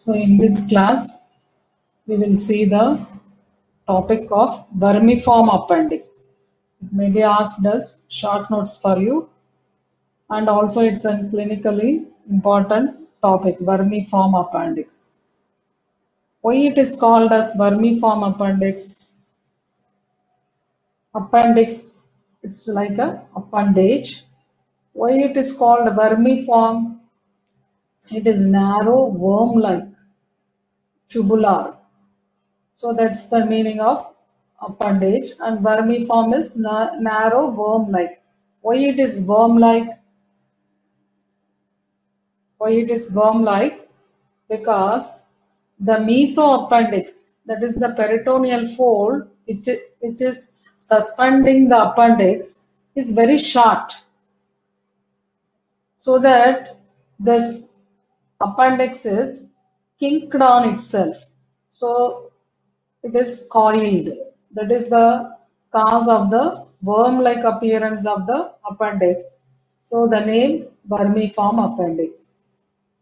So in this class, we will see the topic of vermiform appendix. It may be asked as short notes for you, and also it's a clinically important topic, vermiform appendix. Why it is called as vermiform appendix? Appendix, it's like a appendage. Why it is called vermiform? It is narrow, worm-like, tubular. So that's the meaning of appendage, and vermiform is narrow, worm-like. Why it is worm-like? Why it is worm-like? Because the mesoappendix, that is the peritoneal fold, which is suspending the appendix, is very short, so that this appendix is kinked on itself. So it is coiled. That is the cause of the worm-like appearance of the appendix. So the name vermiform appendix.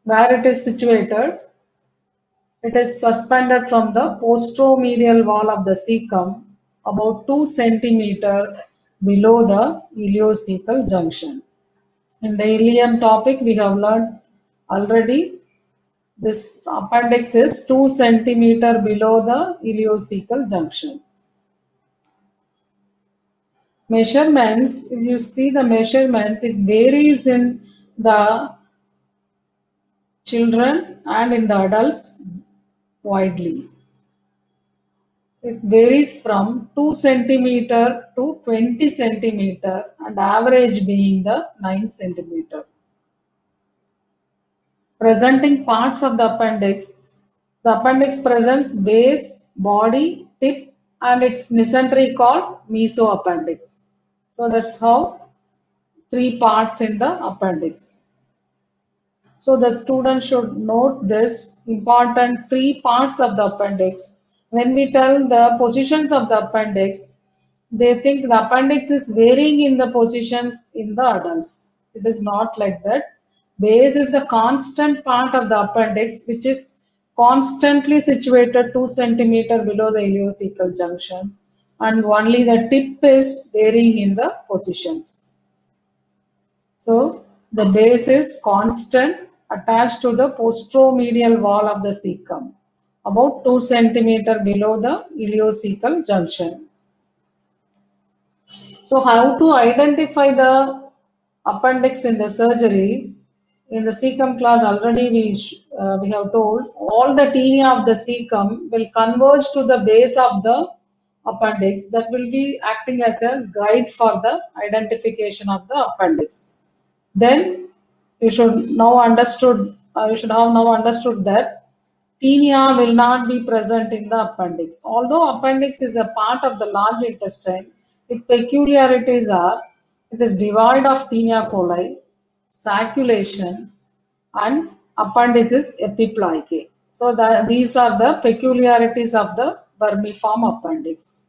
Where it is situated, it is suspended from the posteromedial wall of the cecum about 2 cm below the ileocecal junction. In the ileum topic, we have learned already this appendix is 2 cm below the ileocecal junction. Measurements, if you see the measurements, it varies in the children and in the adults widely. It varies from 2 cm to 20 cm and average being the 9 cm. Presenting parts of the appendix presents base, body, tip, and its mesentery called mesoappendix. So that's how 3 parts in the appendix. So the student should note this important 3 parts of the appendix. When we tell the positions of the appendix, they think the appendix is varying in the positions in the adults. It is not like that. Base is the constant part of the appendix, which is constantly situated 2 cm below the ileocecal junction, and only the tip is varying in the positions. So the base is constant, attached to the posteromedial wall of the cecum, about 2 cm below the ileocecal junction. So how to identify the appendix in the surgery? In the cecum class already we have told all the tinea of the cecum will converge to the base of the appendix. That will be acting as a guide for the identification of the appendix. Then you should have now understood that tinea will not be present in the appendix. Although appendix is a part of the large intestine, its peculiarities are it is devoid of tinea coli, sacculation, and appendices epiploicae. So these are the peculiarities of the vermiform appendix.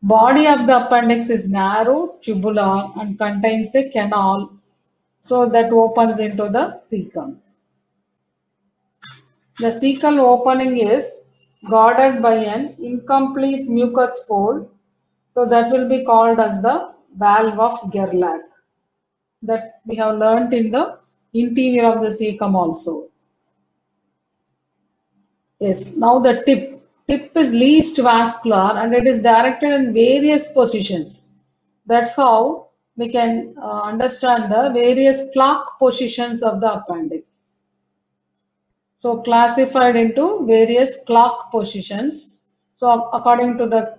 Body of the appendix is narrow, tubular, and contains a canal, so that opens into the cecum. The cecal opening is guarded by an incomplete mucus fold, so that will be called as the valve of Gerlach. That we have learnt in the interior of the cecum also. Yes, now the tip. Tip is least vascular and it is directed in various positions. That's how we can understand the various clock positions of the appendix. So classified into various clock positions. So according to the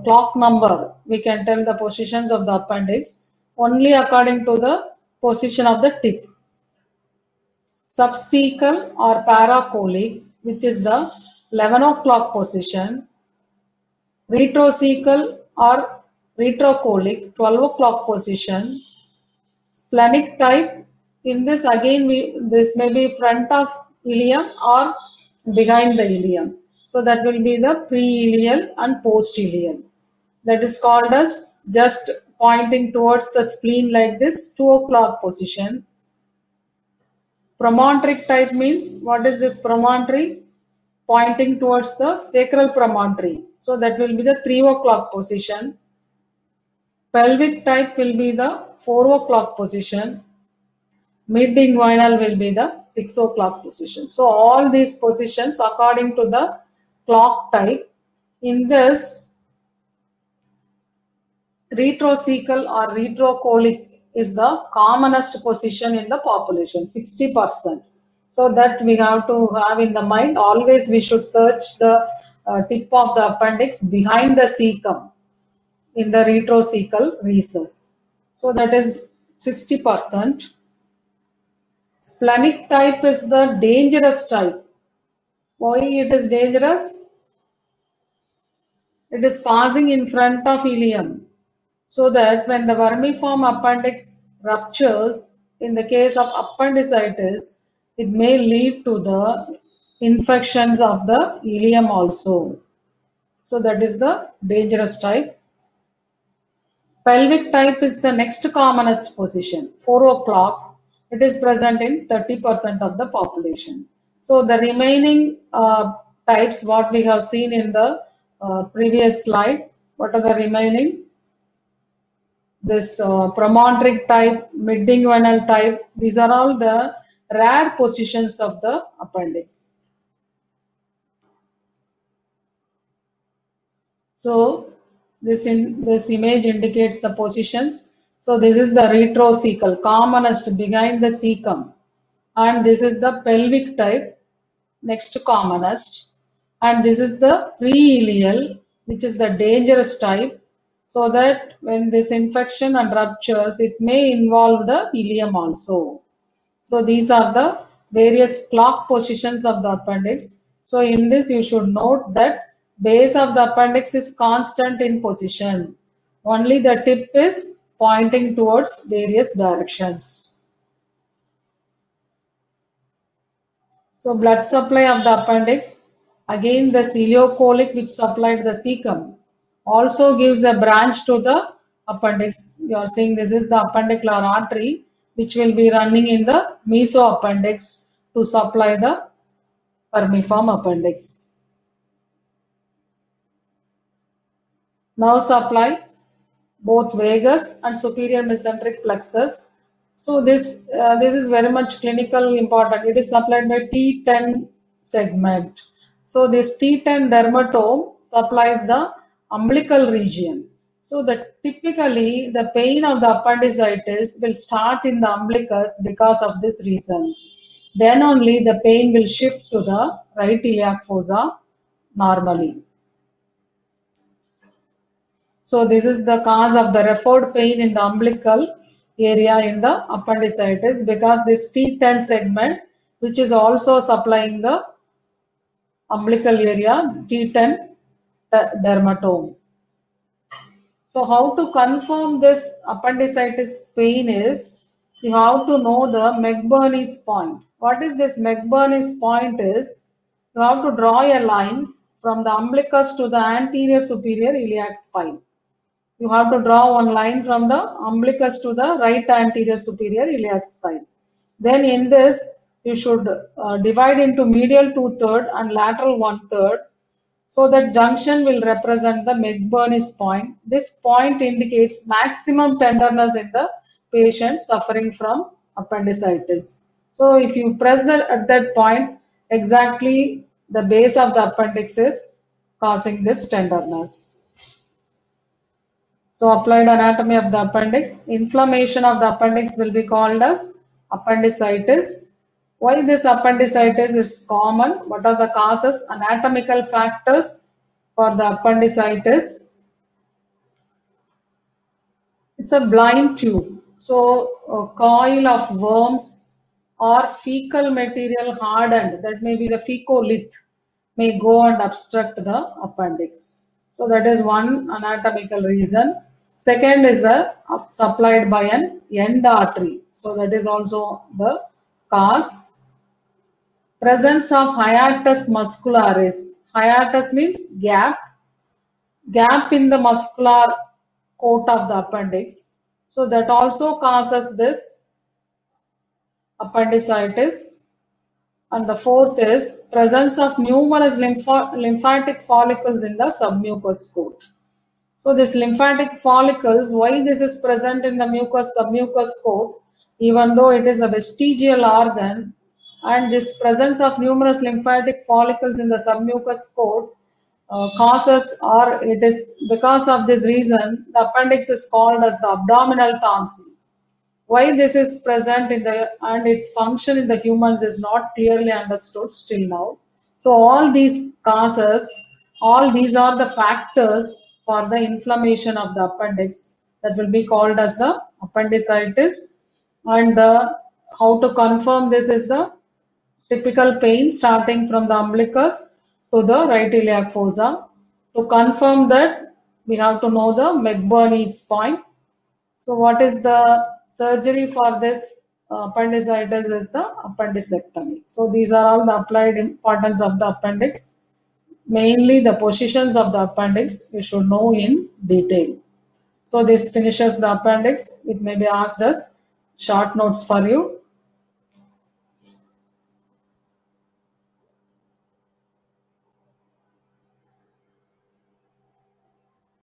clock number, we can tell the positions of the appendix only according to the position of the tip. Subcecal or paracolic, which is the 11 o'clock position. Retrocecal or retrocolic, 12 o'clock position. Splenic type, in this again this may be front of ileum or behind the ileum. So that will be the pre-ileal and post-ileal. That is called as just pointing towards the spleen like this, 2 o'clock position. Promontoric type means, what is this promontory? Pointing towards the sacral promontory. So that will be the 3 o'clock position. Pelvic type will be the 4 o'clock position. Mid-inguinal will be the 6 o'clock position. So all these positions according to the clock type. In this, retrocecal or retrocolic is the commonest position in the population, 60%. So that we have to have in the mind. Always we should search the tip of the appendix behind the cecum in the retrocecal recess. So that is 60%. Splenic type is the dangerous type. Why it is dangerous? It is passing in front of ileum. So that when the vermiform appendix ruptures, in the case of appendicitis, it may lead to the infections of the ileum also. So that is the dangerous type. Pelvic type is the next commonest position, 4 o'clock. It is present in 30% of the population. So the remaining types, what we have seen in the previous slide, what are the remaining? This promontoric type, mid-inguinal type, these are all the rare positions of the appendix. So this image indicates the positions. So this is the retrocecal, commonest behind the cecum, and this is the pelvic type, next commonest, and this is the pre-ileal, which is the dangerous type. So that when this infection and ruptures, it may involve the ileum also. So these are the various clock positions of the appendix. So in this you should note that base of the appendix is constant in position. Only the tip is pointing towards various directions. So blood supply of the appendix, again the ciliocolic which supplied the cecum also gives a branch to the appendix. You are seeing this is the appendicular artery which will be running in the mesoappendix to supply the vermiform appendix. Nerve supply, both vagus and superior mesenteric plexus. So this is very much clinical important. It is supplied by T10 segment. So this T10 dermatome supplies the umbilical region. So that typically the pain of the appendicitis will start in the umbilicus because of this reason. Then only the pain will shift to the right iliac fossa normally. So this is the cause of the referred pain in the umbilical area in the appendicitis, because this T10 segment, which is also supplying the umbilical area, T10 dermatome. So how to confirm this appendicitis pain is, you have to know the McBurney's point. What is this McBurney's point is, you have to draw a line from the umbilicus to the anterior superior iliac spine. You have to draw one line from the umbilicus to the right anterior superior iliac spine. Then in this, you should divide into medial 2/3 and lateral 1/3. So that junction will represent the McBurney's point. This point indicates maximum tenderness in the patient suffering from appendicitis. So if you press at that point, exactly the base of the appendix is causing this tenderness. So applied anatomy of the appendix. Inflammation of the appendix will be called as appendicitis. Why this appendicitis is common? What are the causes? Anatomical factors for the appendicitis. It's a blind tube. So a coil of worms or fecal material hardened, that may be the fecalith, may go and obstruct the appendix. So that is one anatomical reason. Second is supplied by an end artery. So that is also the cause. Presence of hiatus muscularis. Hiatus means gap. Gap in the muscular coat of the appendix. So that also causes this appendicitis. And the fourth is presence of numerous lymphatic follicles in the submucous coat. So this lymphatic follicles, why this is present in the submucous coat, even though it is a vestigial organ, and this presence of numerous lymphatic follicles in the submucous coat causes, or it is because of this reason, the appendix is called as the abdominal tonsil. Why this is present in the and its function in the humans is not clearly understood still now. So all these causes, all these are the factors for the inflammation of the appendix that will be called as the appendicitis. And how to confirm this is the typical pain starting from the umbilicus to the right iliac fossa. To confirm that, we have to know the McBurney's point. So what is the surgery for this appendicitis is the appendicectomy. So these are all the applied importance of the appendix. Mainly the positions of the appendix you should know in detail. So this finishes the appendix. It may be asked as short notes for you.